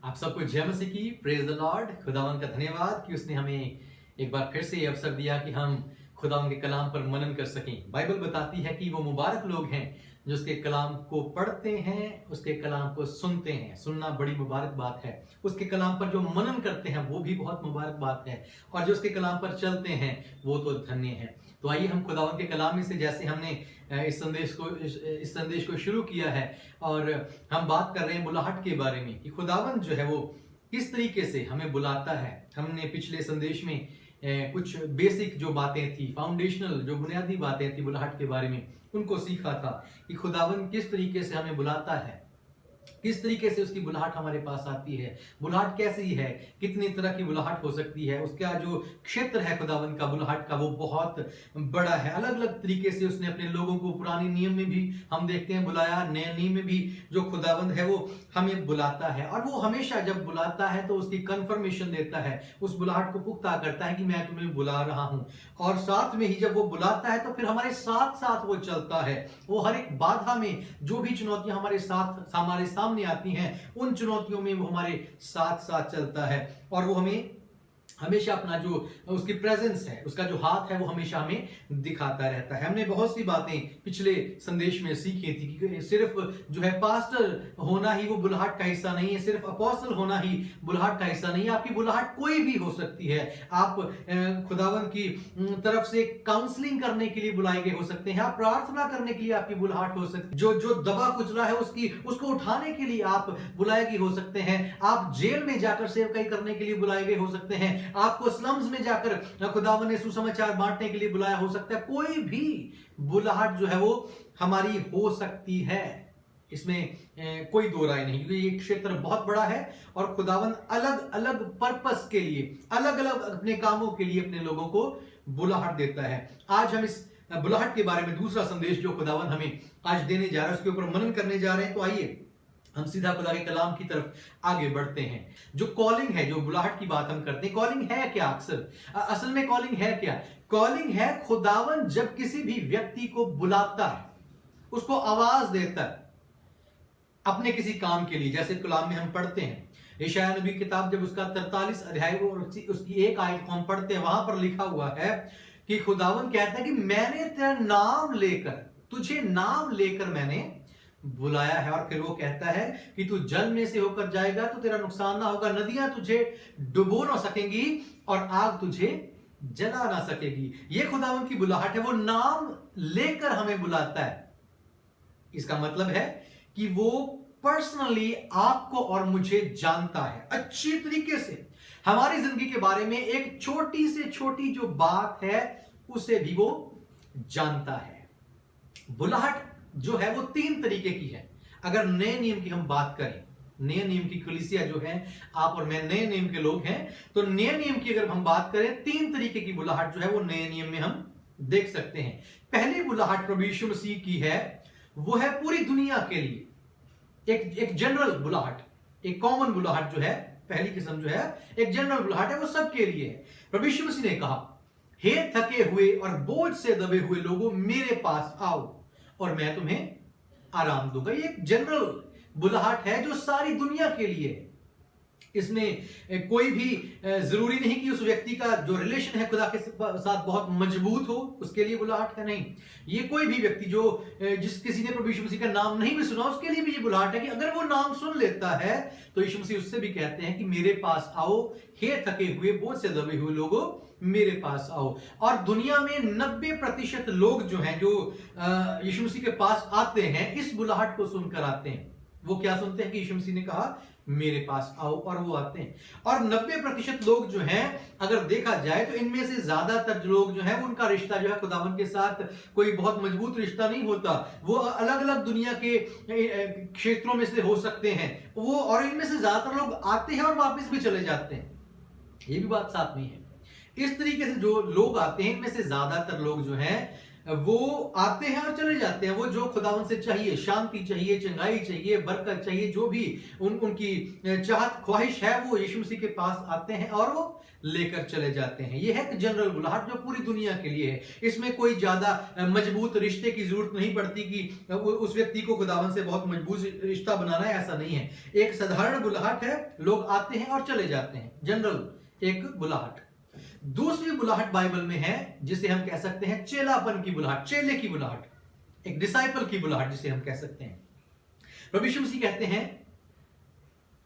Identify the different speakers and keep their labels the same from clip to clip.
Speaker 1: आप सबको जय मसीह की। Praise the Lord. खुदावन का धन्यवाद कि उसने हमें एक बार फिर से ये अवसर दिया कि हम खुदावन के कलाम पर मनन कर सकें। बाइबल बताती है कि वो मुबारक लोग हैं जो उसके कलाम को पढ़ते हैं, उसके कलाम को सुनते हैं। सुनना बड़ी मुबारक बात है। उसके कलाम पर जो मनन करते हैं वो भी बहुत मुबारक बात है, और जो उसके कलाम पर चलते हैं वो तो धन्य है। तो आइए हम खुदावन के कलाम में से, जैसे हमने इस संदेश को शुरू किया है, और हम बात कर रहे हैं बुलाहट के बारे में कि खुदावन जो है वो किस तरीके से हमें बुलाता है। हमने पिछले संदेश में कुछ बेसिक जो बातें थी, फाउंडेशनल जो बुनियादी बातें थी बुलाहट के बारे में, उनको सीखा था कि खुदावन किस तरीके से हमें बुलाता है, किस तरीके से उसकी बुलाहट हमारे पास आती है, बुलाहट कैसी है, कितनी तरह की बुलाहट हो सकती है। उसका जो क्षेत्र है खुदावन का बुलाहट का वो बहुत बड़ा है। अलग अलग तरीके से उसने अपने लोगों को पुराने नियम में भी हम देखते हैं बुलाया, नए नियम में भी जो खुदावंद है वो हमें बुलाता है। और वो हमेशा जब बुलाता है तो उसकी कंफर्मेशन देता है, उस बुलाहट को पुख्ता करता है कि मैं तुम्हें बुला रहा हूं। और साथ में ही जब वो बुलाता है तो फिर हमारे साथ साथ वो चलता है। वो हर एक बाधा में, जो भी चुनौतियां हमारे सामने आती हैं, उन चुनौतियों में वो हमारे साथ साथ चलता है। और वो हमें हमेशा अपना जो उसकी प्रेजेंस है, उसका जो हाथ है, वो हमेशा हमें दिखाता रहता है। हमने बहुत सी बातें पिछले संदेश में सीखी थी कि सिर्फ जो है पास्टर होना ही वो बुलाहट का हिस्सा नहीं है, सिर्फ अपोस्टल होना ही बुलाहट का हिस्सा नहीं है। आपकी बुलाहट कोई भी हो सकती है। आप खुदावन की तरफ से काउंसलिंग करने के लिए बुलाए गए हो सकते हैं, आप प्रार्थना करने के लिए आपकी बुलाहट हो सकती है, जो दबा कुचला है उसको उठाने के लिए आप बुलाए गए हो सकते हैं, आप जेल में जाकर सेवकाई करने के लिए बुलाए गए हो सकते हैं, आपको स्लम्स में जाकर खुदावन ने सुसमाचार बांटने के लिए बुलाया हो सकता है। कोई भी बुलाहट जो है वो हमारी हो सकती है, इसमें कोई दो राय नहीं, क्योंकि ये क्षेत्र बहुत बड़ा है और खुदावन अलग अलग पर्पस के लिए, अलग अलग अपने कामों के लिए अपने लोगों को बुलाहट देता है। आज हम इस बुलाहट के बारे में दूसरा संदेश जो खुदावन हमें आज देने जा रहा है उसके ऊपर मनन करने जा रहे हैं। तो आइए हम सीधा खुदा के कलाम की तरफ आगे बढ़ते हैं। जो कॉलिंग है, जो बुलाहट की बात हम करते हैं, कॉलिंग है क्या? असल में कॉलिंग है क्या? कॉलिंग है खुदावन जब किसी भी व्यक्ति को बुलाता है, उसको आवाज देता है अपने किसी काम के लिए। जैसे कलाम में हम पढ़ते हैं यशायाह नबी किताब, जब उसका 43 अध्याय और उसकी एक आयत को हम पढ़ते हैं, वहां पर लिखा हुआ है कि खुदावन कहता है कि मैंने तेरा नाम लेकर, तुझे नाम लेकर मैंने बुलाया है। और फिर वो कहता है कि तू जल में से होकर जाएगा तो तेरा नुकसान ना होगा, नदियां तुझे डुबो ना सकेंगी और आग तुझे जला ना सकेगी। ये खुदावन की बुलाहट है, वो नाम लेकर हमें बुलाता है। इसका मतलब है कि वो पर्सनली आपको और मुझे जानता है अच्छी तरीके से। हमारी जिंदगी के बारे में एक छोटी से छोटी जो बात है उसे भी वो जानता है। बुलाहट जो है वो 3 तरीके की है। अगर नए नियम की हम बात करें, नए नियम की कलीसिया जो है, आप और मैं नए नियम के लोग हैं, तो नए नियम की अगर हम बात करें, 3 तरीके की बुलाहट जो है वो नए नियम में हम देख सकते हैं। पहली बुलाहट प्रभु यीशु मसीह की है, वो है पूरी दुनिया के लिए एक जनरल बुलाहट, एक कॉमन बुलाहट जो है, पहली किस्म जो है एक जनरल बुलाहट है, वो सबके लिए है। प्रभु यीशु मसीह ने कहा, हे थके हुए और बोझ से दबे हुए लोगों, मेरे पास आओ और मैं तुम्हें आराम दूंगा। ये एक जनरल बुलाहट है जो सारी दुनिया के लिए है। इसमें कोई भी जरूरी नहीं कि उस व्यक्ति का जो रिलेशन है खुदा के साथ बहुत मजबूत हो, उसके लिए बुलाहट है। नहीं, ये कोई भी व्यक्ति जो किसी ने प्रभु यीशु मसीह का नाम नहीं भी सुना, उसके लिए भी ये बुलाहट है कि अगर वो नाम सुन लेता है तो यीशु मसीह उससे भी कहते हैं कि मेरे पास आओ, हे थके हुए बोझ से दबे हुए लोगों, मेरे पास आओ। और दुनिया में 90% लोग जो हैं, जो यीशु मसीह के पास आते हैं, इस बुलाहट को सुनकर आते हैं। वो क्या सुनते हैं कि यीशु मसीह ने कहा मेरे पास आओ, और वो आते हैं। और 90% लोग जो हैं, अगर देखा जाए तो इनमें से ज्यादातर लोग जो हैं, उनका रिश्ता जो है खुदावन के साथ कोई बहुत मजबूत रिश्ता नहीं होता। वो अलग अलग दुनिया के क्षेत्रों में से हो सकते हैं वो, और इनमें से ज्यादातर लोग आते हैं और वापस भी चले जाते हैं। ये भी बात साथ में है। इस तरीके से जो लोग आते हैं, इनमें से ज्यादातर लोग जो हैं वो आते हैं और चले जाते हैं। वो जो खुदावन से चाहिए, शांति चाहिए, चंगाई चाहिए, बरकत चाहिए, जो भी उनकी चाहत ख्वाहिश है, वो यीशु मसीह के पास आते हैं और वो लेकर चले जाते हैं। ये है एक जनरल बुलाहट जो पूरी दुनिया के लिए है। इसमें कोई ज्यादा मजबूत रिश्ते की जरूरत नहीं पड़ती कि उस व्यक्ति को खुदावन से बहुत मजबूत रिश्ता बनाना है, ऐसा नहीं है। एक साधारण बुलाहट है, लोग आते हैं और चले जाते हैं, जनरल एक बुलाहट। दूसरी बुलाहट बाइबल में है जिसे हम कह सकते हैं चेलापन की बुलाहट, चेले की बुलाहट, एक डिसाइपल की बुलाहट जिसे हम कह सकते हैं। प्रभु यीशु मसीह कहते हैं,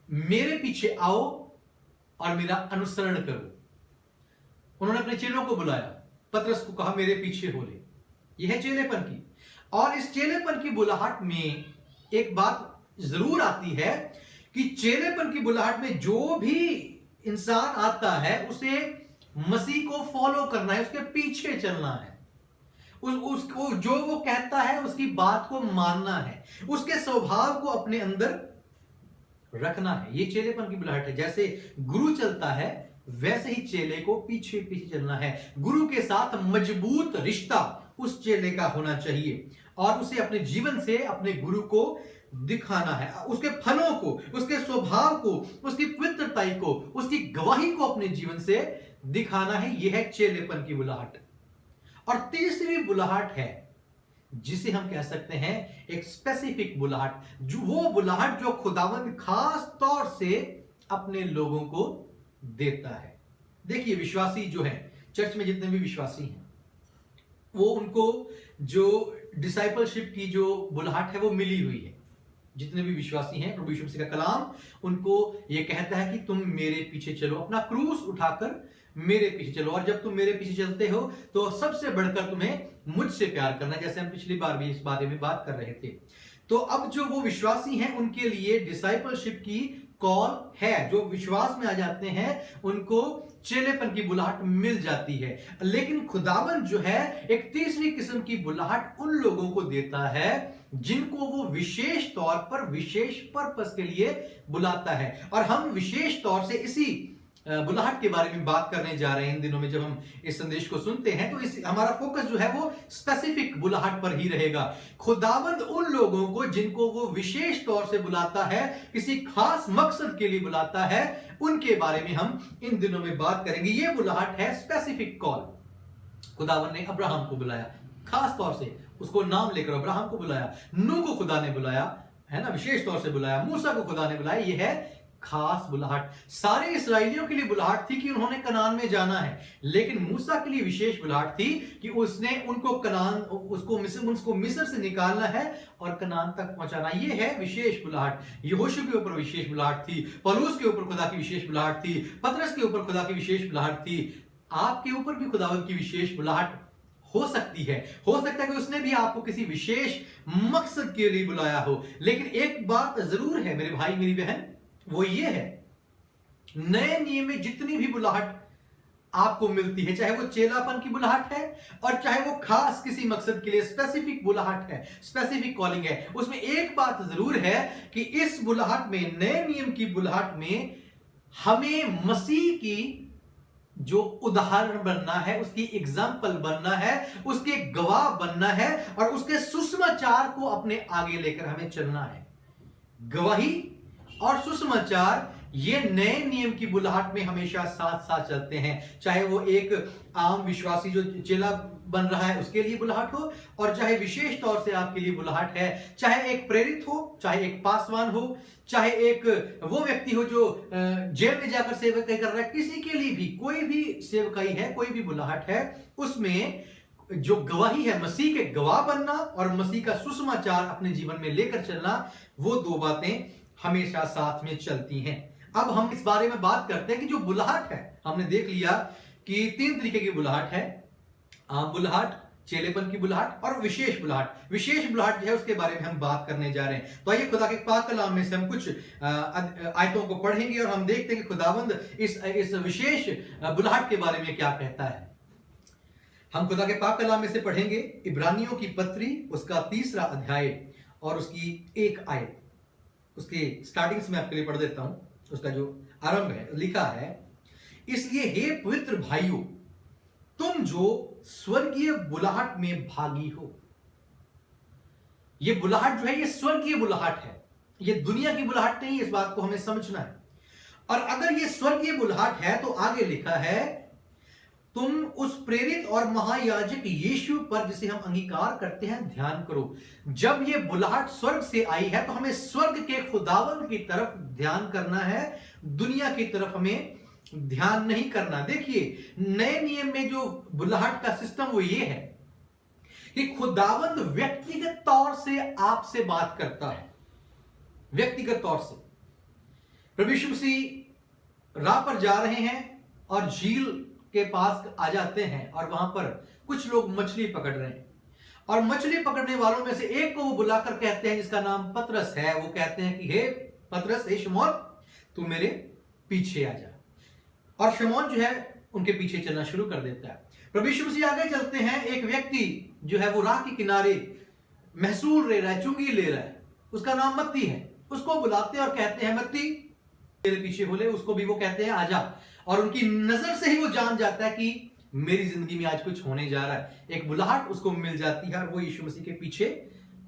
Speaker 1: मेरे पीछे आओ और मेरा अनुसरण करो। उन्होंने अपने चेलों को बुलाया, पतरस को कहा मेरे पीछे हो ले। यह है चेलेपन की। और इस चेलेपन की बुलाहट में एक बात जरूर आती है कि चेलेपन की बुलाहट में जो भी इंसान आता है उसे मसीह को फॉलो करना है, उसके पीछे चलना है, उसको जो वो कहता है उसकी बात को मानना है, उसके स्वभाव को अपने अंदर रखना है। ये चेलेपन की बुलाहट है। जैसे गुरु चलता है वैसे ही चेले को पीछे पीछे चलना है। गुरु के साथ मजबूत रिश्ता उस चेले का होना चाहिए और उसे अपने जीवन से अपने गुरु को दिखाना है, उसके फलों को, उसके स्वभाव को, उसकी पवित्रताई को, उसकी गवाही को अपने जीवन से दिखाना है। यह है चेलेपन की बुलाहट। और तीसरी बुलाहट है जिसे हम कह सकते हैं एक स्पेसिफिक बुलाहट, जो वो बुलाहट जो खुदावंद खास तौर से अपने लोगों को देता है। देखिए, विश्वासी जो है, चर्च में जितने भी विश्वासी हैं, वो उनको जो डिसाइपलशिप की जो बुलाहट है वो मिली हुई है। जितने भी विश्वासी हैं, प्रभु यीशु मसीह का कलाम उनको ये कहता है कि तुम मेरे पीछे चलो, अपना क्रूस उठाकर मेरे पीछे चलो। और जब तुम मेरे पीछे चलते हो तो सबसे बढ़कर तुम्हें मुझसे प्यार करना है, जैसे हम पिछली बार भी इस बारे में बात कर रहे थे। तो अब जो वो विश्वासी हैं उनके लिए डिसाइपलशिप की कॉल है। जो विश्वास में आ जाते हैं उनको चेलेपन की बुलाहट मिल जाती है। लेकिन खुदावन जो है एक तीसरी किस्म की बुलाहट उन लोगों को देता है जिनको वो विशेष तौर पर विशेष पर्पस के लिए बुलाता है। और हम विशेष तौर से इसी बुलाहट के बारे में बात करने जा रहे हैं इन दिनों में। जब हम इस संदेश को सुनते हैं तो इस हमारा फोकस जो है वो स्पेसिफिक बुलाहट पर ही रहेगा। खुदावंद उन लोगों को जिनको वो विशेष तौर से बुलाता है, किसी खास मकसद के लिए बुलाता है, उनके बारे में हम इन दिनों में बात करेंगे। ये बुलाहट है स्पेसिफिक कॉल। खुदावंद ने अब्राहम को बुलाया, खास तौर से उसको नाम लेकर अब्राहम को बुलाया। नूह को खुदा ने बुलाया, है ना, विशेष तौर से बुलाया। मूसा को खुदा ने बुलाया। ये है खास बुलाहट। सारे इसराइलियों के लिए बुलाहट थी कि उन्होंने कनान में जाना है, लेकिन मूसा के लिए विशेष बुलाहट थी कि उसने उनको उसको मिस्र से निकालना है और कनान तक पहुंचाना। ये है विशेष बुलाहट। यहोशू के ऊपर विशेष बुलाहट थी, पौलुस के ऊपर खुदा की विशेष बुलाहट थी, पतरस के ऊपर खुदा की विशेष बुलाहट थी। आपके ऊपर भी खुदावंद की विशेष बुलाहट हो सकती है। हो सकता है कि उसने भी आपको किसी विशेष मकसद के लिए बुलाया हो। लेकिन एक बात जरूर है मेरे भाई मेरी बहन, वो ये है, नए नियम में जितनी भी बुलाहट आपको मिलती है, चाहे वो चेलापन की बुलाहट है और चाहे वो खास किसी मकसद के लिए स्पेसिफिक बुलाहट है, स्पेसिफिक कॉलिंग है, उसमें एक बात जरूर है कि इस बुलाहट में, नए नियम की बुलाहट में, हमें मसीह की जो उदाहरण बनना है, उसकी एग्जाम्पल बनना है, उसके गवाह बनना है और उसके सुसमाचार को अपने आगे लेकर हमें चलना है। गवाही और सुसमाचार ये नए नियम की बुलाहट में हमेशा साथ साथ चलते हैं। चाहे वो एक आम विश्वासी जो चेला बन रहा है उसके लिए बुलाहट हो, और चाहे विशेष तौर से आपके लिए बुलाहट है, चाहे एक प्रेरित हो, चाहे एक पासवान हो, चाहे एक वो व्यक्ति हो जो जेल में जाकर सेवकाई कर रहा है, किसी के लिए भी कोई भी सेवकाई है, कोई भी बुलाहट है, उसमें जो गवाही है, मसीह के गवाह बनना और मसीह का सुसमाचार अपने जीवन में लेकर चलना, वो दो बातें हमेशा साथ में चलती हैं। अब हम इस बारे में बात करते हैं कि जो बुलाहट है, हमने देख लिया कि 3 तरीके की बुलाहट है, आम बुलाहट, चेलेपन की बुलाहट और विशेष बुलाहट। विशेष बुलाहट जो है उसके बारे में हम बात करने जा रहे हैं। तो आइए खुदा के पाक कलाम में से हम कुछ आयतों को पढ़ेंगे और हम देखते हैं कि खुदावंद इस विशेष बुलाहट के बारे में क्या कहता है। हम खुदा के पाक कलाम में से पढ़ेंगे इब्रानियों की पत्री, उसका 3 अध्याय और उसकी 1 आयत। उसके स्टार्टिंग से मैं आपके लिए पढ़ देता हूं। उसका जो आरंभ है, लिखा है, इसलिए हे पवित्र भाइयों, तुम जो स्वर्गीय बुलाहट में भागी हो। ये बुलाहट जो है ये स्वर्गीय बुलाहट है, ये दुनिया की बुलाहट नहीं है, इस बात को हमें समझना है। और अगर ये स्वर्गीय बुलाहट है तो आगे लिखा है, तुम उस प्रेरित और महायाजक यीशु पर जिसे हम अंगीकार करते हैं ध्यान करो। जब ये बुलाहट स्वर्ग से आई है तो हमें स्वर्ग के खुदावन की तरफ ध्यान करना है, दुनिया की तरफ हमें ध्यान नहीं करना। देखिए, नए नियम में जो बुलाहट का सिस्टम वो ये है कि खुदावंद व्यक्तिगत तौर से आपसे बात करता है, व्यक्तिगत तौर से। प्रभु यीशु मसीह राह पर जा रहे हैं और झील के पास आ जाते हैं और वहां पर कुछ लोग मछली पकड़ रहे हैं, और मछली पकड़ने वालों में से एक को वो बुलाकर कहते हैं, जिसका नाम पतरस है। वो कहते हैं कि हे पतरस, हे शमौन, तू मेरे पीछे आ जा। और शमौन जो है उनके पीछे चलना शुरू कर देता है। प्रभु यीशु मसीह आगे चलते हैं, एक व्यक्ति जो है वो राह के किनारे महसूल ले रहा है, चुंगी ले रहा है, उसका नाम मत्ती है। उसको बुलाते हैं और कहते हैं, मत्ती मेरे पीछे बोले। उसको भी वो कहते हैं आजा, और उनकी नजर से ही वो जान जाता है कि मेरी जिंदगी में आज कुछ होने जा रहा है। एक बुलाहट उसको मिल जाती है और वो यीशु मसीह के पीछे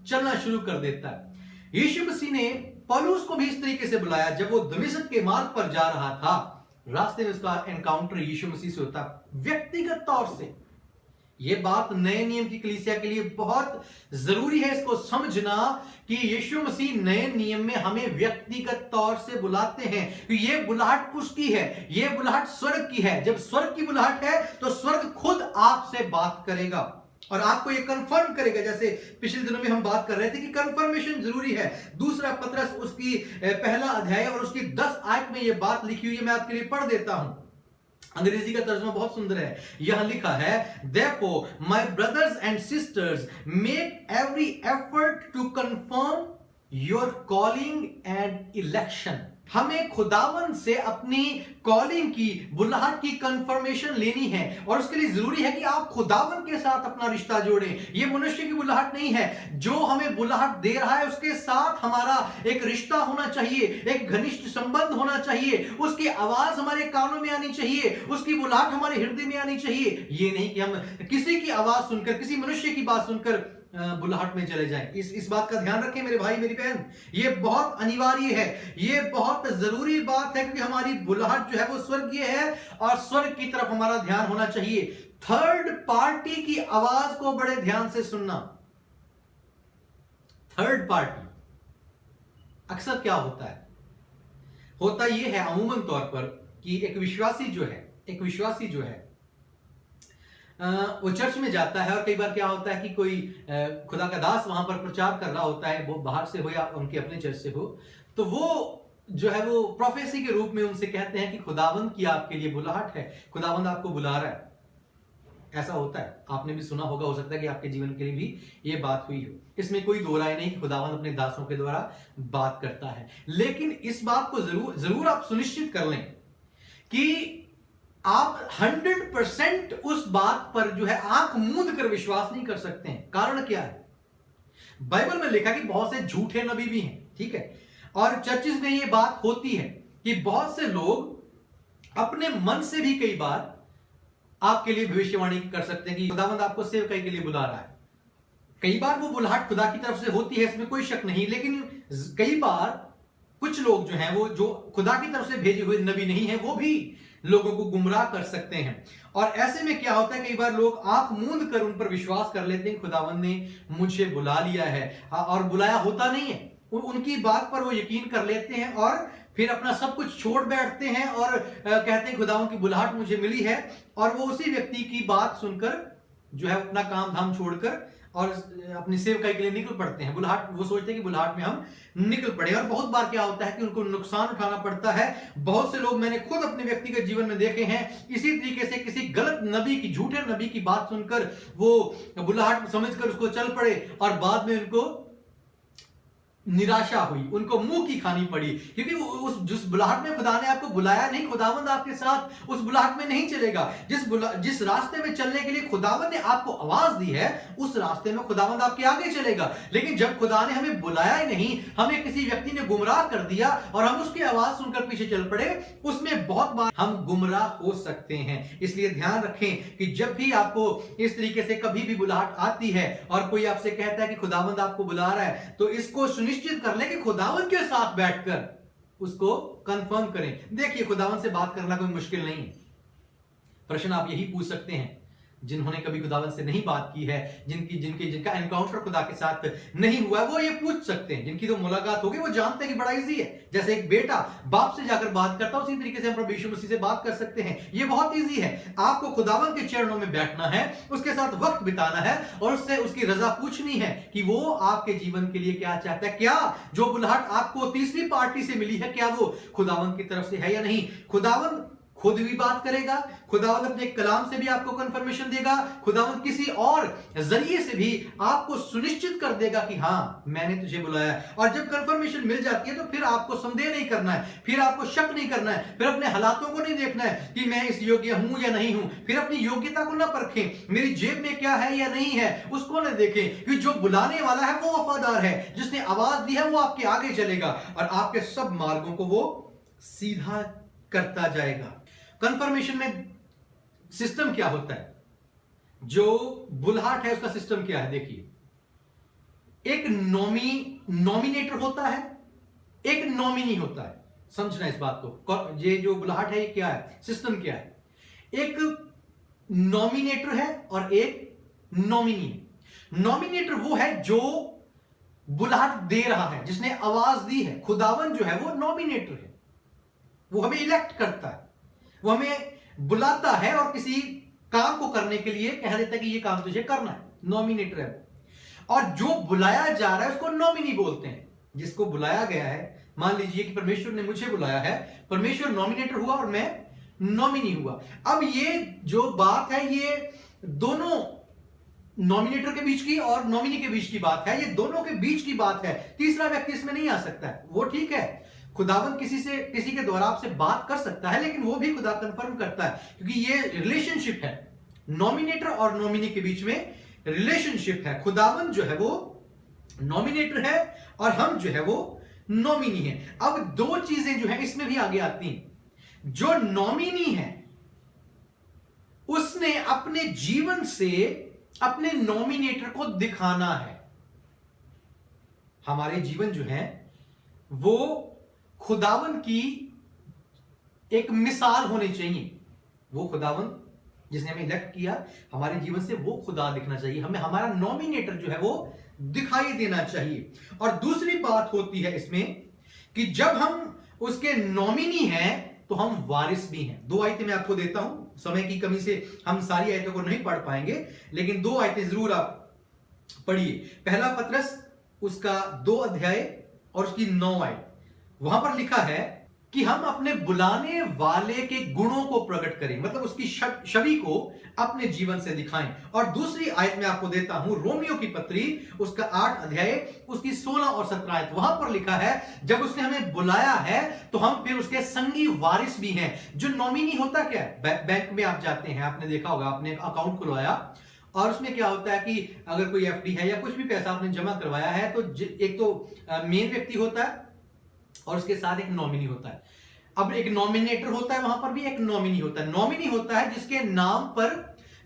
Speaker 1: चलना शुरू कर देता है। यीशु मसीह ने पौलुस को भी इस तरीके से बुलाया। जब वो दमिश्क के मार्ग पर जा रहा था, रास्ते में उसका एनकाउंटर यीशु मसीह से होता, व्यक्तिगत तौर से। ये बात नए नियम की कलीसिया के लिए बहुत जरूरी है इसको समझना कि यीशु मसीह नए नियम में हमें व्यक्तिगत तौर से बुलाते हैं। तो ये बुलाहट उसकी है, ये बुलाहट स्वर्ग की है। जब स्वर्ग की बुलाहट है तो स्वर्ग खुद आपसे बात करेगा और आपको ये कंफर्म करेगा। जैसे पिछले दिनों में हम बात कर रहे थे कि कंफर्मेशन जरूरी है। दूसरा पतरस उसकी पहला अध्याय और उसकी 10 आयत में ये बात लिखी हुई है, मैं आपके लिए पढ़ देता हूं। अंग्रेजी का तर्जुमा बहुत सुंदर है। यहां लिखा है, Therefore, my brothers and sisters, make every effort to confirm your calling and election. हमें खुदावन से अपनी कॉलिंग की, बुलाहट की कंफर्मेशन लेनी है, और उसके लिए जरूरी है कि आप खुदावन के साथ अपना रिश्ता जोड़ें। ये मनुष्य की बुलाहट नहीं है। जो हमें बुलाहट दे रहा है उसके साथ हमारा एक रिश्ता होना चाहिए, एक घनिष्ठ संबंध होना चाहिए, उसकी आवाज हमारे कानों में आनी चाहिए, उसकी बुलाहट हमारे हृदय में आनी चाहिए। ये नहीं कि हम किसी की आवाज सुनकर, किसी मनुष्य की बात सुनकर बुलाहट में चले जाएं। इस बात का ध्यान रखें मेरे भाई मेरी बहन, ये बहुत अनिवार्य है, ये बहुत जरूरी बात है, क्योंकि हमारी बुलाहट जो है वो स्वर्गीय है और स्वर्ग की तरफ हमारा ध्यान होना चाहिए। थर्ड पार्टी की आवाज को बड़े ध्यान से सुनना। थर्ड पार्टी अक्सर क्या होता है, होता यह है अमूमन तौर पर कि एक विश्वासी जो है वो चर्च में जाता है, और कई बार क्या होता है कि कोई खुदा का दास वहां पर प्रचार कर रहा होता है, वो बाहर से हो या उनके अपने चर्च से हो, तो वो जो है वो प्रोफेसी के रूप में उनसे कहते हैं कि खुदावंद की आपके लिए बुलाहट है, खुदावंद आपको बुला रहा है। ऐसा होता है, आपने भी सुना होगा, हो सकता है कि आपके जीवन के लिए भी ये बात हुई हो। इसमें कोई दो राय नहीं कि खुदावंद अपने दासों के द्वारा बात करता है, लेकिन इस बात को जरूर आप सुनिश्चित कर लें कि आप 100% उस बात पर जो है आंख मूंद कर विश्वास नहीं कर सकते हैं। कारण क्या है? बाइबल में लिखा कि बहुत से झूठे नबी भी हैं, ठीक है, और चर्चिस में ये बात होती है कि बहुत से लोग अपने मन से भी कई बार आपके लिए भविष्यवाणी कर सकते हैं कि खुदावंद आपको सेवकाई के लिए बुला रहा है। कई बार वो बुलाहट खुदा की तरफ से होती है, इसमें कोई शक नहीं, लेकिन कई बार कुछ लोग जो हैं वो जो खुदा की तरफ से भेजे हुए नबी नहीं है, वो भी लोगों को गुमराह कर सकते हैं। और ऐसे में क्या होता है, कई बार लोग आंख मूंद कर उन पर विश्वास कर लेते हैं, खुदावंद ने मुझे बुला लिया है, और बुलाया होता नहीं है। उनकी बात पर वो यकीन कर लेते हैं और फिर अपना सब कुछ छोड़ बैठते हैं और कहते हैं खुदावंद की बुलाहट मुझे मिली है, और वो उसी व्यक्ति की बात सुनकर जो है अपना काम धाम छोड़कर और अपनी सेवकाई के लिए निकल पड़ते हैं। बुलाहट, वो सोचते हैं कि बुलाहट में हम निकल पड़े, और बहुत बार क्या होता है कि उनको नुकसान उठाना पड़ता है। बहुत से लोग मैंने खुद अपने व्यक्तिगत जीवन में देखे हैं, इसी तरीके से किसी गलत नबी की, झूठे नबी की बात सुनकर वो बुलाहट समझकर उसको चल पड़े, और बाद में उनको निराशा हुई, उनको मुंह की खानी पड़ी, क्योंकि उस जिस बुलाहट में खुदा ने आपको बुलाया नहीं, खुदावंद आपके साथ उस बुलाहट में नहीं चलेगा। जिस रास्ते में चलने के लिए खुदावंद ने आपको आवाज दी है, उस रास्ते में खुदावंद आपके आगे चलेगा। लेकिन जब खुदा ने हमें बुलाया ही नहीं, हमें किसी व्यक्ति ने गुमराह कर दिया और हम उसकी आवाज सुनकर पीछे चल पड़े, उसमें बहुत बार हम गुमराह हो सकते हैं। इसलिए ध्यान रखें कि जब भी आपको इस तरीके से कभी भी बुलाहट आती है और कोई आपसे कहता है कि खुदावंद आपको बुला रहा है, तो इसको सुनिश्चित कर ले कि खुदावंद के साथ बैठकर उसको कंफर्म करें। देखिए, खुदावंद से बात करना कोई मुश्किल नहीं है। प्रश्न आप यही पूछ सकते हैं, जिन्होंने कभी खुदावंद से नहीं बात की है, जिनका एनकाउंटर खुदा के साथ नहीं हुआ है, वो ये पूछ सकते हैं। जिनकी तो मुलाकात होगी वो जानते हैं कि बड़ा इजी है। जैसे एक बेटा बाप से जाकर बात करता है, उसी तरीके से हम प्रभु यीशु मसीह से बात कर सकते हैं। ये बहुत इजी है। आपको खुदावंद के चरणों में बैठना है, उसके साथ वक्त बिताना है और उससे उसकी रजा पूछनी है कि वो आपके जीवन के लिए क्या चाहता है। क्या जो बुलाहट आपको तीसरी पार्टी से मिली है, क्या वो खुदावंद की तरफ से है या नहीं। खुदावंद खुद भी बात करेगा, खुदावंद अपने कलाम से भी आपको कंफर्मेशन देगा, खुदावंद किसी और जरिए से भी आपको सुनिश्चित कर देगा कि हां, मैंने तुझे बुलाया। और जब कंफर्मेशन मिल जाती है तो फिर आपको संदेह नहीं करना है, फिर आपको शक नहीं करना है, फिर अपने हालातों को नहीं देखना है कि मैं इस योग्य हूं या नहीं हूं। फिर अपनी योग्यता को ना परखें, मेरी जेब में क्या है या नहीं है उसको ना देखें, क्योंकि जो बुलाने वाला है वो वफादार है, जिसने आवाज दी है वो आपके आगे चलेगा और आपके सब मार्गों को वो सीधा करता जाएगा। कंफर्मेशन में सिस्टम क्या होता है, जो बुलाहट है उसका सिस्टम क्या है। देखिए, एक नॉमिनेटर होता है, एक नॉमिनी होता है। समझना इस बात को, ये जो बुलाहट है ये क्या है, सिस्टम क्या है। एक नॉमिनेटर है और एक नॉमिनी है। नॉमिनेटर वो है जो बुलाहट दे रहा है, जिसने आवाज दी है। खुदावन जो है वो नॉमिनेटर है, वो हमें इलेक्ट करता है, वो हमें बुलाता है और किसी काम को करने के लिए कह देता है कि ये काम तुझे करना है। नॉमिनेटर है। और जो बुलाया जा रहा है उसको नॉमिनी बोलते हैं। जिसको बुलाया गया है, मान लीजिए कि परमेश्वर ने मुझे बुलाया है, परमेश्वर नॉमिनेटर हुआ और मैं नॉमिनी हुआ। अब ये जो बात है ये दोनों नॉमिनेटर के बीच की और नॉमिनी के बीच की बात है, ये दोनों के बीच की बात है। तीसरा व्यक्ति इसमें नहीं आ सकता है। वो ठीक है, खुदावन किसी के द्वारा आपसे बात कर सकता है, लेकिन वो भी खुदा कंफर्म करता है, क्योंकि ये रिलेशनशिप है। नॉमिनेटर और नॉमिनी के बीच में रिलेशनशिप है। खुदावन जो है वो नॉमिनेटर है और हम जो है वो नॉमिनी है। अब दो चीजें जो है इसमें भी आगे आती हैं। जो नॉमिनी है उसने अपने जीवन से अपने नॉमिनेटर को दिखाना है। हमारे जीवन जो है वो खुदावन की एक मिसाल होनी चाहिए। वो खुदावन जिसने हमें इलेक्ट किया, हमारे जीवन से वो खुदा दिखना चाहिए। हमें हमारा नॉमिनेटर जो है वो दिखाई देना चाहिए। और दूसरी बात होती है इसमें कि जब हम उसके नॉमिनी हैं तो हम वारिस भी हैं। दो आयतें मैं आपको देता हूं, समय की कमी से हम सारी आयतों को नहीं पढ़ पाएंगे, लेकिन दो आयतें जरूर आप पढ़िए। पहला पत्रस उसका 2 अध्याय और उसकी 9 आयत, वहां पर लिखा है कि हम अपने बुलाने वाले के गुणों को प्रकट करें, मतलब उसकी छवि को अपने जीवन से दिखाएं। और दूसरी आयत में आपको देता हूं, रोमियो की पत्री उसका 8 अध्याय उसकी 16 और 17 आयत, वहां पर लिखा है जब उसने हमें बुलाया है तो हम फिर उसके संगी वारिस भी हैं। जो नॉमिनी होता क्या है, बैंक में आप जाते हैं, आपने देखा होगा, आपने अकाउंट खुलवाया और उसमें क्या होता है कि अगर कोई एफडी है या कुछ भी पैसा आपने जमा करवाया है तो एक तो मेन व्यक्ति होता है और उसके साथ एक नॉमिनी होता है। अब एक नॉमिनेटर होता है, वहां पर भी एक नॉमिनी होता है। नॉमिनी होता है जिसके नाम पर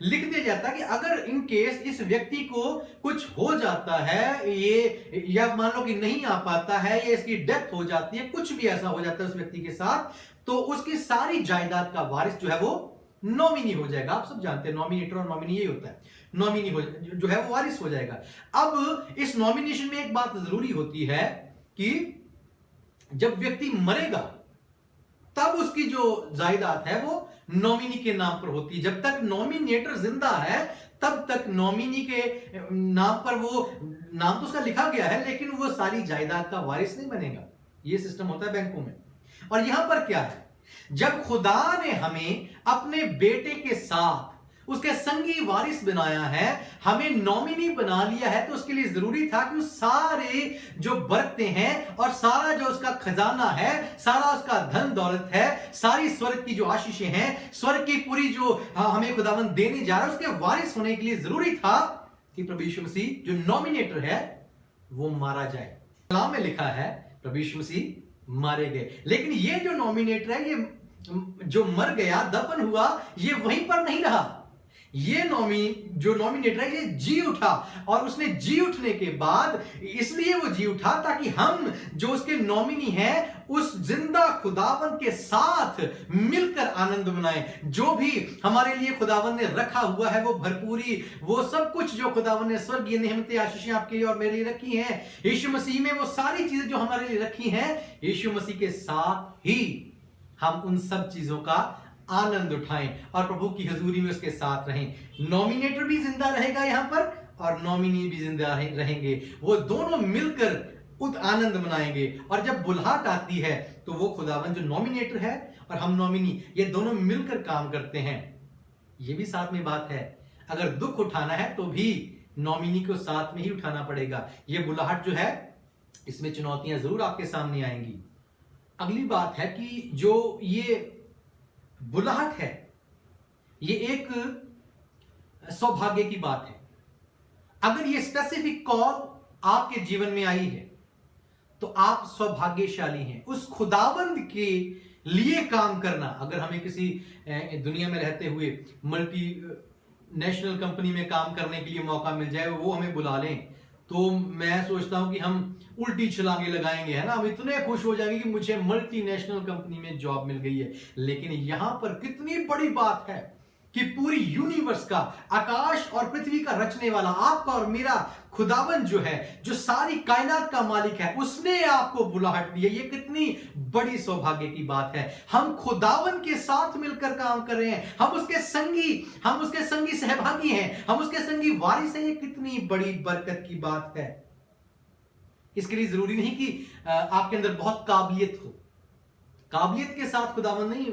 Speaker 1: लिख दिया जाता है कि अगर इन केस इस व्यक्ति को कुछ हो जाता है, ये या मान लो कि नहीं आ पाता है या इसकी डेथ हो जाती है, कुछ भी ऐसा हो जाता है उस व्यक्ति के साथ, तो उसकी सारी जायदाद का वारिस जो है वो नॉमिनी हो जाएगा। आप सब जानते हैं नॉमिनेटर और नॉमिनी यही होता है, नॉमिनी जो है वो वारिस हो जाएगा। अब इस नॉमिनेशन में एक बात जरूरी होती है कि जब व्यक्ति मरेगा तब उसकी जो जायदाद है वो नॉमिनी के नाम पर होती है। जब तक नॉमिनेटर जिंदा है तब तक नॉमिनी के नाम पर वो नाम तो उसका लिखा गया है, लेकिन वो सारी जायदाद का वारिस नहीं बनेगा। ये सिस्टम होता है बैंकों में। और यहां पर क्या है, जब खुदा ने हमें अपने बेटे के साथ उसके संगी वारिस बनाया है, हमें नॉमिनी बना लिया है, तो उसके लिए जरूरी था कि उस सारे जो बरकतें हैं और सारा जो उसका खजाना है, सारा उसका धन दौलत है, सारी स्वर्ग की जो आशीषें हैं, स्वर्ग की पूरी जो हमें खुदावंद देने जा रहा है, उसके वारिस होने के लिए जरूरी था कि प्रभु यीशु मसीह जो नॉमिनेटर है वो मारा जाए। कलाम में लिखा है प्रभु यीशु मसीह मारे गए, लेकिन ये जो नॉमिनेटर है, ये जो मर गया, दफन हुआ, ये वहीं पर नहीं रहा। ये जो नॉमिनेटर है, ये जी उठा, और उसने जी उठने के बाद इसलिए वो जी उठा ताकि हम जो उसके नॉमिनी हैं उस जिंदा खुदावन के साथ मिलकर आनंद मनाएं। जो भी हमारे लिए खुदावन ने रखा हुआ है, वो भरपूरी, वो सब कुछ जो खुदावन ने स्वर्गीय नेमतें आशीषें आपके लिए और मेरे लिए रखी हैं, यीशु मसीह में वो सारी चीजें जो हमारे लिए रखी हैं, यीशु मसीह के साथ ही हम उन सब चीजों का आनंद उठाएं और प्रभु की हजूरी में उसके साथ रहें। नॉमिनेटर भी जिंदा रहेगा यहां पर और नॉमिनी भी जिंदा रहेंगे, वो दोनों मिलकर उद आनंद मनाएंगे। और जब बुलाहट आती है तो वो खुदावन जो नॉमिनेटर है और हम नॉमिनी, ये दोनों मिलकर काम करते हैं। ये भी साथ में बात है, अगर दुख उठाना है तो भी नॉमिनी को साथ में ही उठाना पड़ेगा। ये बुलाहट जो है, इसमें चुनौतियां जरूर आपके सामने आएंगी। अगली बात है कि जो ये बुलाहट है, ये एक सौभाग्य की बात है। अगर ये स्पेसिफिक कॉल आपके जीवन में आई है तो आप सौभाग्यशाली हैं। उस खुदावंद के लिए काम करना, अगर हमें किसी दुनिया में रहते हुए मल्टी नेशनल कंपनी में काम करने के लिए मौका मिल जाए, वो हमें बुला लें, तो मैं सोचता हूं कि हम उल्टी छलांगे लगाएंगे, है ना। हम इतने खुश हो जाएंगे कि मुझे मल्टीनेशनल कंपनी में जॉब मिल गई है। लेकिन यहां पर कितनी बड़ी बात है कि पूरी यूनिवर्स का, आकाश और पृथ्वी का रचने वाला, आपका और मेरा खुदावन जो है, जो सारी कायनात का मालिक है, उसने आपको बुलाहट दी है। ये कितनी बड़ी सौभाग्य की बात है। हम खुदावन के साथ मिलकर काम कर रहे हैं, हम उसके संगी सहभागी हैं, हम उसके संगी वारिस हैं। ये कितनी बड़ी बरकत की बात है। इसके लिए जरूरी नहीं कि आपके अंदर बहुत काबिलियत हो। काबिलियत के साथ खुदावन नहीं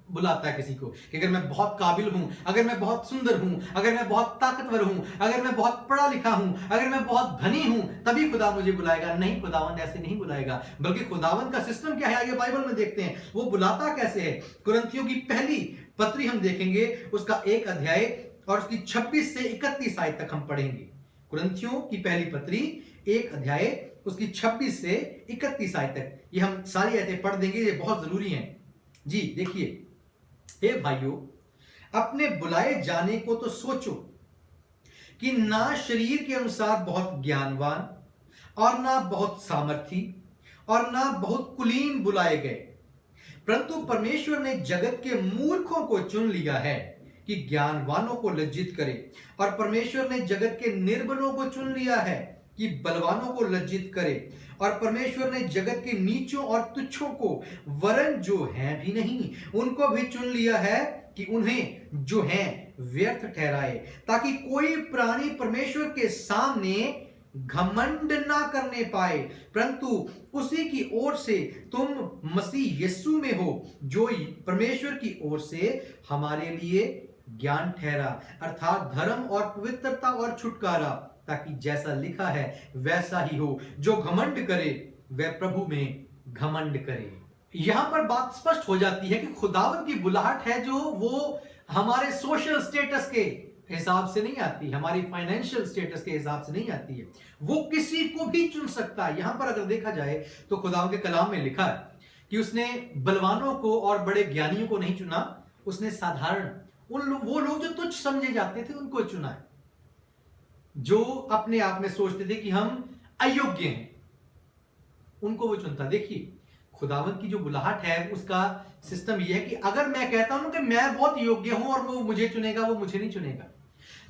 Speaker 1: बुलाता है किसी को कि अगर मैं बहुत काबिल हूं, अगर मैं बहुत सुंदर हूं, अगर मैं बहुत ताकतवर हूं, अगर मैं बहुत पढ़ा लिखा हूं, अगर मैं बहुत धनी हूं, तभी खुदा मुझे बुलाएगा। नहीं, खुदावन ऐसे नहीं बुलाएगा। बल्कि खुदावन का सिस्टम क्या है, आगे बाइबल में देखते हैं वो बुलाता कैसे है। कुरिन्थियों की पहली पत्री हम देखेंगे, उसका 1 अध्याय और उसकी 26 से 31 आयत तक हम पढ़ेंगे। कुरिन्थियों की पहली पत्री 1 अध्याय उसकी 26 से 31 आयत तक, ये हम सारी आयतें पढ़ देंगे, ये बहुत जरूरी हैं जी। देखिए, हे भाइयों, अपने बुलाए जाने को तो सोचो कि ना शरीर के अनुसार बहुत ज्ञानवान और ना बहुत सामर्थी और ना बहुत कुलीन बुलाए गए, परंतु परमेश्वर ने जगत के मूर्खों को चुन लिया है कि ज्ञानवानों को लज्जित करे, और परमेश्वर ने जगत के निर्बलों को चुन लिया है कि बलवानों को लज्जित करे, और परमेश्वर ने जगत के नीचों और तुच्छों को, वरन जो हैं भी नहीं, उनको भी चुन लिया है कि उन्हें जो हैं व्यर्थ ठहराए, ताकि कोई प्राणी परमेश्वर के सामने घमंड ना करने पाए, परंतु उसी की ओर से तुम मसीह यीशु में हो, जो परमेश्वर की ओर से हमारे लिए ज्ञान ठहरा, अर्थात धर्म और पवित्रता और छुटकारा, ताकि जैसा लिखा है वैसा ही हो। जो घमंड करे वह प्रभु में घमंड करे। यहां पर बात स्पष्ट हो जाती है कि खुदावन की बुलाहट है जो वो हमारे सोशल स्टेटस के हिसाब से नहीं आती, हमारी फाइनेंशियल स्टेटस के हिसाब से नहीं आती है। वो किसी को भी चुन सकता है। यहां पर अगर देखा जाए तो खुदावन के कलाम में लिखा है कि उसने बलवानों को और बड़े ज्ञानियों को नहीं चुना, उसने साधारण वो लोग जो तुच्छ समझे जाते थे उनको चुना है, जो अपने आप में सोचते थे कि हम अयोग्य हैं, उनको वो चुनता। देखिए, खुदावंत की जो बुलाहट है उसका सिस्टम यह है कि अगर मैं कहता हूं कि मैं बहुत योग्य हूं और वो मुझे चुनेगा, वो मुझे नहीं चुनेगा।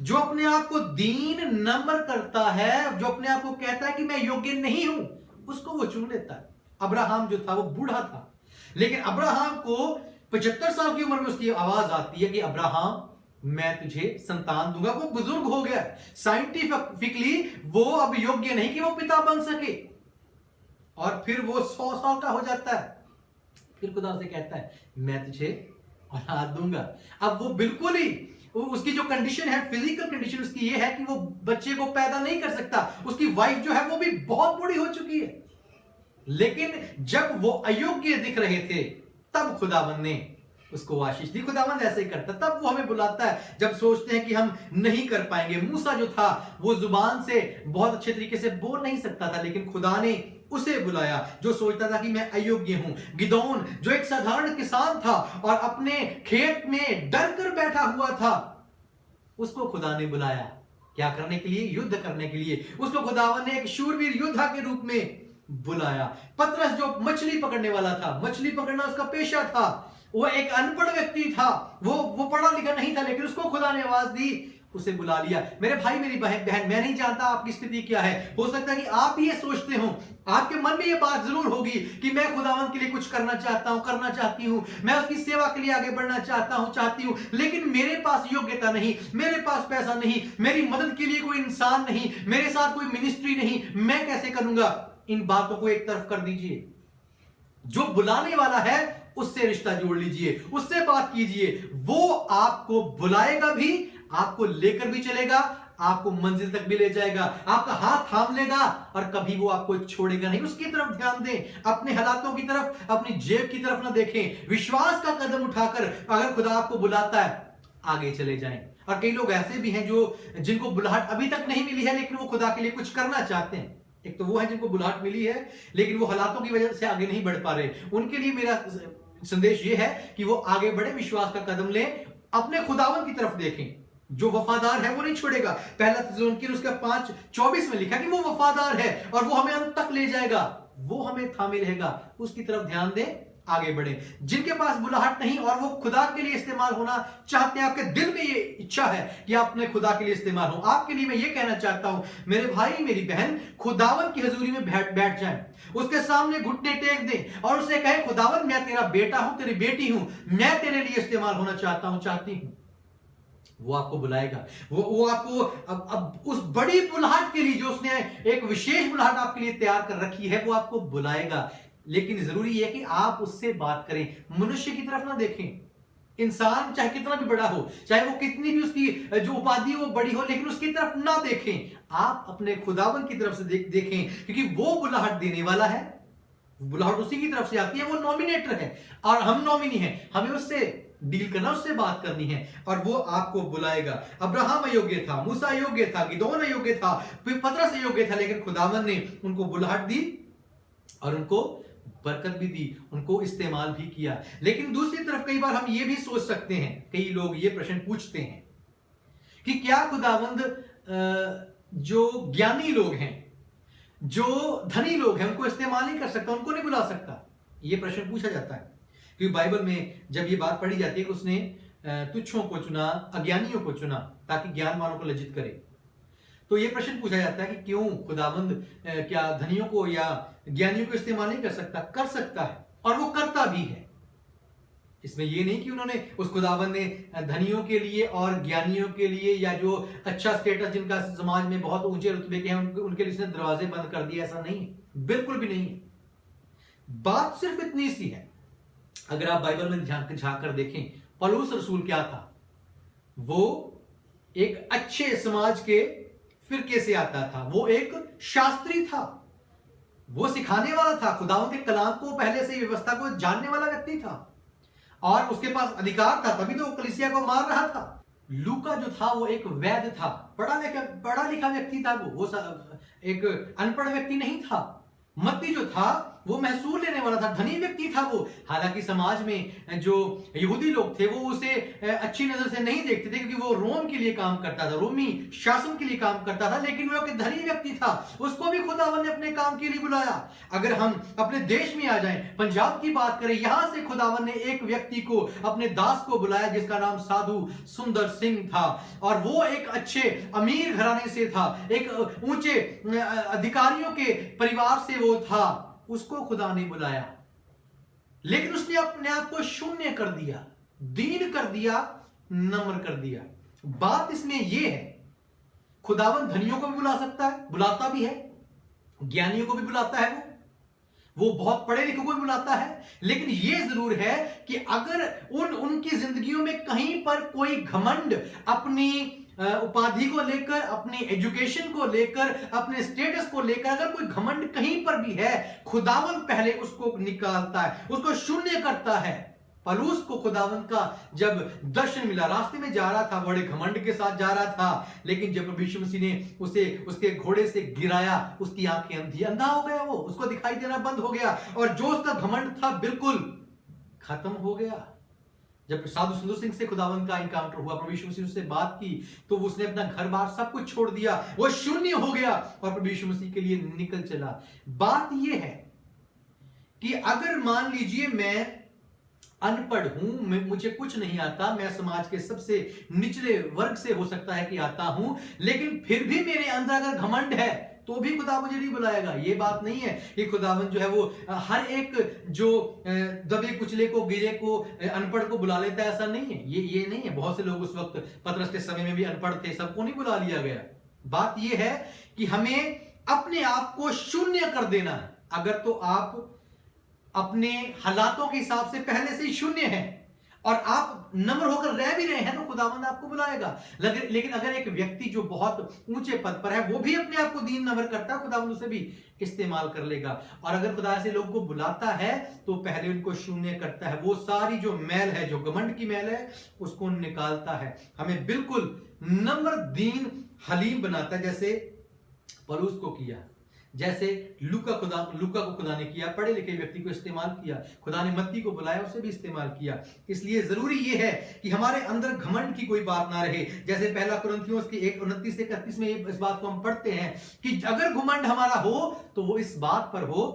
Speaker 1: जो अपने आप को दीन नम्र करता है, जो अपने आप को कहता है कि मैं योग्य नहीं हूं, उसको वो चुन लेता है। अब्राहम जो था वो बूढ़ा था, लेकिन अब्राहम को 75 साल की उम्र में उसकी आवाज आती है कि अब्राहम, मैं तुझे संतान दूंगा। वो बुजुर्ग हो गया, साइंटिफिकली वो अब योग्य नहीं कि वो पिता बन सके, और फिर वो 100 साल का हो जाता है। फिर खुदा से कहता है मैं तुझे औलाद दूंगा। अब वो बिल्कुल ही उसकी जो कंडीशन है, फिजिकल कंडीशन उसकी ये है कि वो बच्चे को पैदा नहीं कर सकता। उसकी वाइफ जो है वो भी बहुत बूढ़ी हो चुकी है। लेकिन जब वो अयोग्य दिख रहे थे तब खुदावन ने उसको आशीष दी। खुदावंद ऐसे ही करता, तब वो हमें बुलाता है जब सोचते हैं कि हम नहीं कर पाएंगे। मूसा जो था वो जुबान से बहुत अच्छे तरीके से बोल नहीं सकता था, लेकिन खुदा ने उसे बुलाया जो सोचता था कि मैं अयोग्य हूं। गिदोन जो एक साधारण किसान था और अपने खेत में डर कर बैठा हुआ था, उसको खुदा ने बुलाया। क्या करने के लिए? युद्ध करने के लिए। उसको खुदावन ने एक शूरवीर योद्धा के रूप में बुलाया। पतरस जो मछली पकड़ने वाला था, मछली पकड़ना उसका पेशा था, वो एक अनपढ़ व्यक्ति था, वो पढ़ा लिखा नहीं था, लेकिन उसको खुदा ने आवाज दी, उसे बुला लिया। मेरे भाई मेरी बहन, मैं नहीं जानता आपकी स्थिति क्या है। हो सकता है कि आप भी ये सोचते हो, आपके मन में ये बात जरूर होगी कि मैं खुदावंद के लिए कुछ करना चाहता हूं, करना चाहती हूं, मैं उसकी सेवा के लिए आगे बढ़ना चाहती हूं, लेकिन मेरे पास योग्यता नहीं, मेरे पास पैसा नहीं, मेरी मदद के लिए कोई इंसान नहीं, मेरे साथ कोई मिनिस्ट्री नहीं, मैं कैसे करूंगा? इन बातों को एक तरफ कर दीजिए। जो बुलाने वाला है उससे रिश्ता जोड़ लीजिए, उससे बात कीजिए। वो आपको बुलाएगा भी, आपको लेकर भी चलेगा, आपको मंजिल तक भी ले जाएगा, आपका हाथ थाम लेगा और कभी वो आपको छोड़ेगा नहीं। उसकी तरफ ध्यान दें, अपने हालातों की तरफ, अपनी जेब की तरफ ना देखें। विश्वास का कदम उठाकर अगर खुदा आपको बुलाता है, आगे चले जाएं। और कई लोग ऐसे भी हैं जिनको बुलाहट अभी तक नहीं मिली है, लेकिन वो खुदा के लिए कुछ करना चाहते हैं। एक तो वो है जिनको बुलाहट मिली है, लेकिन वो हालातों की वजह से आगे नहीं बढ़ पा रहे। उनके लिए मेरा संदेश ये है कि वो आगे बढ़े, विश्वास का कदम लें, अपने खुदावन की तरफ देखें। जो वफादार है वो नहीं छोड़ेगा। पहला थिस्सलुनीकी उसका 5:24 में लिखा कि वो वफादार है और वो हमें अंत तक ले जाएगा, वो हमें थामे रहेगा। उसकी तरफ ध्यान दें, आगे बढ़े। जिनके पास बुलाहट नहीं और वो खुदा के लिए इस्तेमाल होना चाहते हैं, आपके दिल में ये इच्छा है कि आप अपने खुदा के लिए इस्तेमाल हो, आपके लिए मैं ये कहना चाहता हूं, मेरे भाई मेरी बहन, खुदावन की हजूरी में बैठ जाएं, उसके सामने घुटने टेक दें और उसे कहें, खुदावन मैं तेरा बेटा हूं, तेरी बेटी हूं, मैं तेरे लिए इस्तेमाल होना चाहता हूं, चाहती हूं। वो आपको बुलाएगा। वो आपको अब उस बड़ी बुलाहट के लिए, जो उसने एक विशेष बुलाहट आपके लिए तैयार कर रखी है, वो आपको बुलाएगा। लेकिन जरूरी है कि आप उससे बात करें, मनुष्य की तरफ ना देखें। इंसान चाहे कितना भी बड़ा हो, चाहे वो कितनी भी उसकी जो उपाधि वो बड़ी हो, लेकिन उसकी तरफ ना देखें। आप अपने खुदावन की तरफ से देखें, क्योंकि वो बुलाहट देने वाला है। बुलाहट उसी की तरफ से आती है, वो नॉमिनेटर है और हम नॉमिनी हैं। हमें उससे डील करना, उससे बात करनी है और वो आपको बुलाएगा। अब्राहम अयोग्य था, मूसा अयोग्य था, गिदोन अयोग्य था, पतरस अयोग्य था, लेकिन खुदावन ने उनको बुलाहट दी और उनको बरकत भी दी, उनको इस्तेमाल भी किया। लेकिन दूसरी तरफ कई बार हम ये भी सोच सकते हैं, कई लोग ये प्रश्न पूछते हैं कि क्या खुदावंद जो ज्ञानी लोग हैं, जो धनी लोग हैं, उनको इस्तेमाल नहीं कर सकता, उनको नहीं बुला सकता? ये प्रश्न पूछा जाता है, क्योंकि बाइबल में जब ये बात पढ़ी जाती है कि उसने तुच्छों को चुना, अज्ञानियों को चुना, ताकि ज्ञानवानों को लज्जित करे। तो ये प्रश्न पूछा जाता है कि क्यों खुदावंद क्या धनियों को या ज्ञानियों को इस्तेमाल नहीं कर सकता? कर सकता है और वो करता भी है। इसमें ये नहीं कि उन्होंने, उस खुदावंद ने धनियों के लिए और ज्ञानियों के लिए, या जो अच्छा स्टेटस जिनका समाज में बहुत ऊंचे रुतबे के हैं, उनके लिए दरवाजे बंद कर दिए, ऐसा नहीं है, बिल्कुल भी नहीं है। बात सिर्फ इतनी सी है, अगर आप बाइबल में झांक कर देखें, पौलुस रसूल क्या था? वो एक अच्छे समाज के फिरके से आता था, वो एक शास्त्री था, वो सिखाने वाला था, खुदावंद के कलाम को पहले से व्यवस्था को जानने वाला व्यक्ति था और उसके पास अधिकार था, तभी तो वो कलीसिया को मार रहा था। लूका जो था वो एक वैद्य था, पढ़ा लिखा व्यक्ति था, वो एक अनपढ़ व्यक्ति नहीं था। मत्ती जो था वो महसूल लेने वाला था, धनी व्यक्ति था वो। हालांकि समाज में जो यहूदी लोग थे वो उसे अच्छी नजर से नहीं देखते थे, क्योंकि वो रोम के लिए काम करता था, रोमी शासन के लिए काम करता था, लेकिन वो एक धनी व्यक्ति था, उसको भी खुदावन ने अपने काम के लिए बुलाया। अगर हम अपने देश में आ जाएं, पंजाब की बात करें, यहां से खुदावन ने एक व्यक्ति को, अपने दास को बुलाया, जिसका नाम साधु सुंदर सिंह था, और वो एक अच्छे अमीर घराने से था, एक ऊंचे अधिकारियों के परिवार से वो था। उसको खुदा ने बुलाया, लेकिन उसने अपने आप को शून्य कर दिया, दीन कर दिया, नम्र कर दिया। बात इसमें यह है, खुदावन धनियों को भी बुला सकता है, बुलाता भी है, ज्ञानियों को भी बुलाता है, वो बहुत पढ़े लिखे को भी बुलाता है, लेकिन ये जरूर है कि अगर उनकी जिंदगियों में कहीं पर कोई घमंड अपनी उपाधि को लेकर, अपनी एजुकेशन को लेकर, अपने स्टेटस को लेकर अगर कोई घमंड कहीं पर भी है, खुदावंद पहले उसको निकालता है, उसको शून्य करता है। पलूस को खुदावंद का जब दर्शन मिला, रास्ते में जा रहा था, बड़े घमंड के साथ जा रहा था, लेकिन जब प्रभु यीशु मसीह ने उसे उसके घोड़े से गिराया, उसकी आंखें अंधा हो गया, वो उसको दिखाई देना बंद हो गया, और जो उसका घमंड था बिल्कुल खत्म हो गया। जब साधु सुंदर सिंह से खुदावंद का इनकाउंटर हुआ, प्रभु यीशु मसीह उससे बात की, तो उसने अपना घर बार सब कुछ छोड़ दिया, वो शून्य हो गया और प्रभु यीशु मसीह के लिए निकल चला। बात यह है कि अगर मान लीजिए मैं अनपढ़ हूं, मुझे कुछ नहीं आता, मैं समाज के सबसे निचले वर्ग से हो सकता है कि आता हूं, लेकिन फिर भी मेरे अंदर अगर घमंड है तो भी खुदा मुझे नहीं बुलाएगा। ये बात नहीं है कि खुदावन जो है वो हर एक जो दबे कुचले को, गिरे को, अनपढ़ को बुला लेता है, ऐसा नहीं है। ये नहीं है। बहुत से लोग उस वक्त पतरस के समय में भी अनपढ़ थे, सबको नहीं बुला लिया गया। बात ये है कि हमें अपने आप को शून्य कर देना है। अगर तो आप अपने हालातों के हिसाब से पहले से ही शून्य है और आप नम्र होकर रह भी रहे हैं, तो खुदावंद आपको बुलाएगा। लेकिन अगर एक व्यक्ति जो बहुत ऊंचे पद पर है वो भी अपने आप को दीन नम्र करता है, खुदावंद उसे भी इस्तेमाल कर लेगा। और अगर खुदा ऐसे लोगों को बुलाता है तो पहले उनको शून्य करता है, वो सारी जो मैल है, जो घमंड की मैल है, उसको निकालता है, हमें बिल्कुल नम्र, दीन, हलीम बनाता है, जैसे पलूस को किया, जैसे लूका को खुदा ने किया, पढ़े लिखे व्यक्ति को इस्तेमाल किया, खुदा ने मत्ती को बुलाया, उसे भी इस्तेमाल किया। इसलिए जरूरी यह है कि हमारे अंदर घमंड की कोई बात ना रहे। जैसे पहला कुरिन्थियों की 1:29-31 में इस बात को हम पढ़ते हैं कि अगर घमंड हमारा हो तो वो इस बात पर हो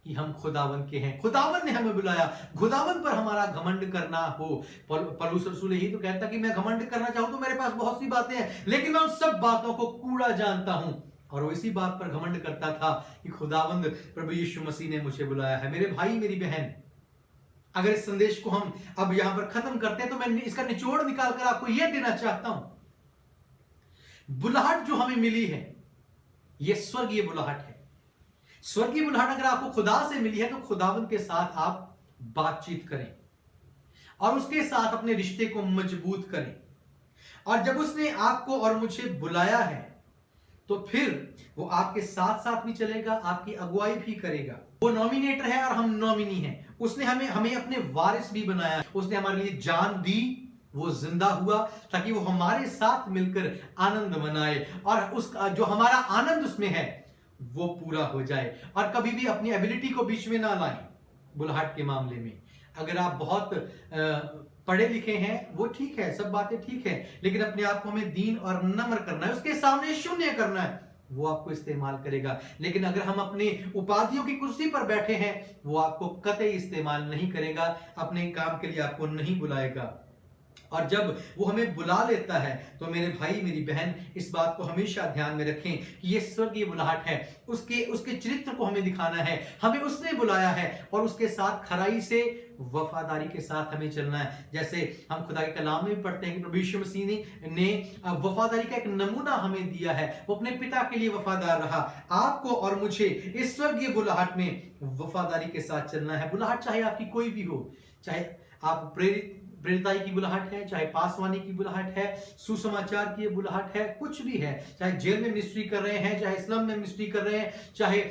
Speaker 1: कि हम खुदावन के हैं, खुदावन ने हमें बुलाया, खुदावन पर हमारा घमंड करना हो। पौलुस रसूल यही तो कहता कि मैं घमंड करना चाहूं तो मेरे पास बहुत सी बातें हैं, लेकिन मैं उन सब बातों को कूड़ा जानता हूं। और वो इसी बात पर घमंड करता था कि खुदावंद प्रभु यीशु मसीह ने मुझे बुलाया है। मेरे भाई, मेरी बहन, अगर इस संदेश को हम अब यहां पर खत्म करते हैं तो मैं इसका निचोड़ निकालकर आपको यह देना चाहता हूं, बुलाहट जो हमें मिली है यह स्वर्गीय बुलाहट है। स्वर्गीय बुलाहट अगर आपको खुदा से मिली है तो खुदावंद के साथ आप बातचीत करें और उसके साथ अपने रिश्ते को मजबूत करें। और जब उसने आपको और मुझे बुलाया है तो फिर वो आपके साथ साथ भी चलेगा, आपकी अगुवाई भी करेगा। वो नॉमिनेटर है और हम नॉमिनी हैं। उसने हमें अपने वारिस भी बनाया, उसने हमारे लिए जान दी, वो जिंदा हुआ ताकि वो हमारे साथ मिलकर आनंद मनाए और उसका जो हमारा आनंद उसमें है वो पूरा हो जाए। और कभी भी अपनी एबिलिटी को बीच में ना लाएं। बुलाहट के मामले में अगर आप बहुत पढ़े लिखे हैं वो ठीक है, सब बातें ठीक है, लेकिन अपने आप को हमें दीन और नम्र करना है, उसके सामने शून्य करना है, वो आपको इस्तेमाल करेगा। लेकिन अगर हम अपनी उपाधियों की कुर्सी पर बैठे हैं वो आपको कतई इस्तेमाल नहीं करेगा, अपने काम के लिए आपको नहीं बुलाएगा। और जब वो हमें बुला लेता है तो मेरे भाई, मेरी बहन, इस बात को हमेशा ध्यान में रखें कि ये स्वर्गीय बुलाहट है, उसके चरित्र को हमें दिखाना है, हमें उसने बुलाया है और उसके साथ खराई से, वफादारी के साथ हमें चलना है। जैसे हम खुदा के कलाम में भी पढ़ते हैं कि प्रभु यीशु मसीह ने वफादारी का एक नमूना हमें दिया है, वो अपने पिता के लिए वफादार रहा। आपको और मुझे इस स्वर्गीय बुलाहट में वफादारी के साथ चलना है। बुलाहट चाहे आपकी कोई भी हो, चाहे आप प्रेरिताई की बुलाहट है, चाहे पासवानी की बुलाहट है, सुसमाचार की बुलाहट है, कुछ भी है, चाहे जेल में मिनिस्ट्री कर रहे हैं, चाहे स्लम में मिनिस्ट्री कर रहे हैं, चाहे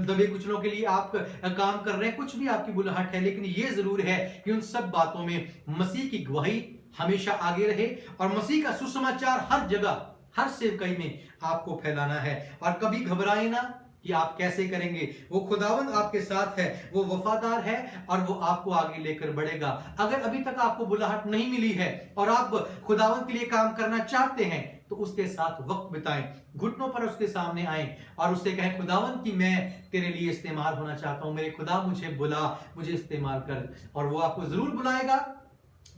Speaker 1: दबे कुचलों के लिए आप काम कर रहे हैं, कुछ भी आपकी बुलाहट है, लेकिन यह जरूर है कि उन सब बातों में मसीह की गवाही हमेशा आगे रहे और मसीह का सुसमाचार हर जगह, हर सेवकाई में आपको फैलाना है। और कभी घबराए ना कि आप कैसे करेंगे, वो खुदावंद आपके साथ है, वो वफादार है और वो आपको आगे लेकर बढ़ेगा। अगर अभी तक आपको बुलाहट नहीं मिली है और आप खुदावंद के लिए काम करना चाहते हैं तो उसके साथ वक्त बिताएं, घुटनों पर उसके सामने आएं और उससे कहें, खुदावंद कि मैं तेरे लिए इस्तेमाल होना चाहता हूं, मेरे खुदा मुझे बुला, मुझे इस्तेमाल कर। और वो आपको जरूर बुलाएगा,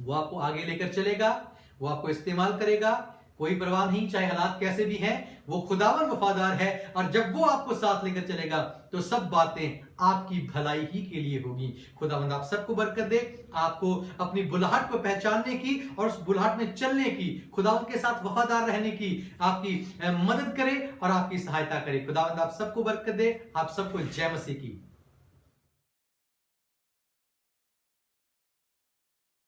Speaker 1: वो आपको आगे लेकर चलेगा, वो आपको इस्तेमाल करेगा, कोई परवाह नहीं, चाहे हालात कैसे भी हैं, वो खुदावन वफादार है। और जब वो आपको साथ लेकर चलेगा तो सब बातें आपकी भलाई ही के लिए होगी। खुदावंद आप सबको बरकत दे, आपको अपनी बुलाहट को पहचानने की और उस बुलाहट में चलने की, खुदावंद के साथ वफादार रहने की आपकी मदद करे और आपकी सहायता करे। खुदावंद आप सबको बरकत दे। आप सबको जय मसीह की।